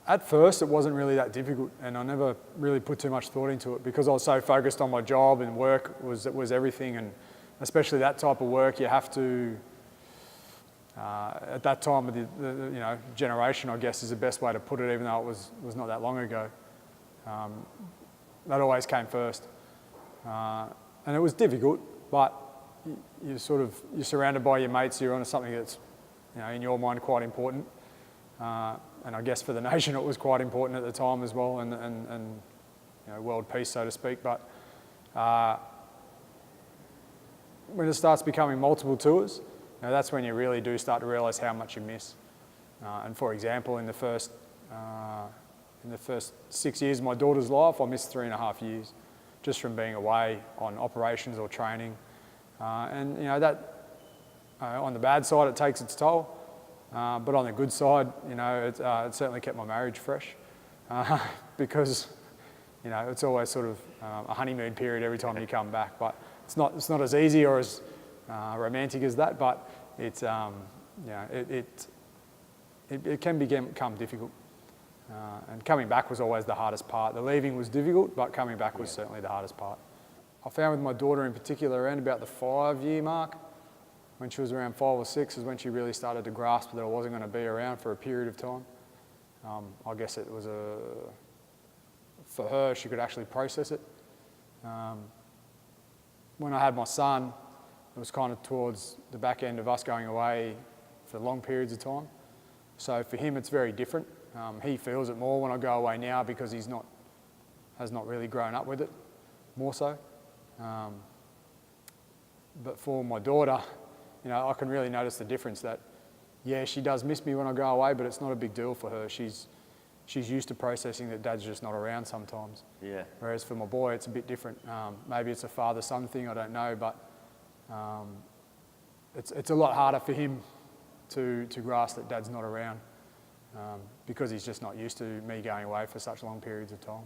At first, it wasn't really that difficult, and I never really put too much thought into it because I was so focused on my job, and work was everything, and especially that type of work, you have to. At that time of the generation, I guess is the best way to put it, even though it was not that long ago. That always came first, and it was difficult, but you're surrounded by your mates. You're on something that's, in your mind quite important, and I guess for the nation it was quite important at the time as well, and world peace, so to speak. But when it starts becoming multiple tours, that's when you really do start to realise how much you miss. And for example, in the first 6 years of my daughter's life, I missed 3.5 years just from being away on operations or training. And that on the bad side, it takes its toll. But on the good side, it certainly kept my marriage fresh because it's always sort of a honeymoon period every time you come back. But it's not as easy or as romantic as that. But it's it can become difficult. And coming back was always the hardest part. The leaving was difficult, but coming back was certainly the hardest part. I found with my daughter in particular, around about the 5-year mark, when she was around 5 or 6, is when she really started to grasp that I wasn't going to be around for a period of time. I guess it was for her, she could actually process it. When I had my son, it was kind of towards the back end of us going away for long periods of time. So for him, it's very different. He feels it more when I go away now because has not really grown up with it, more so. But for my daughter, I can really notice the difference that, yeah, she does miss me when I go away, but it's not a big deal for her. She's used to processing that Dad's just not around sometimes. Yeah. Whereas for my boy, it's a bit different. Maybe it's a father-son thing, I don't know, but it's a lot harder for him to grasp that Dad's not around because he's just not used to me going away for such long periods of time.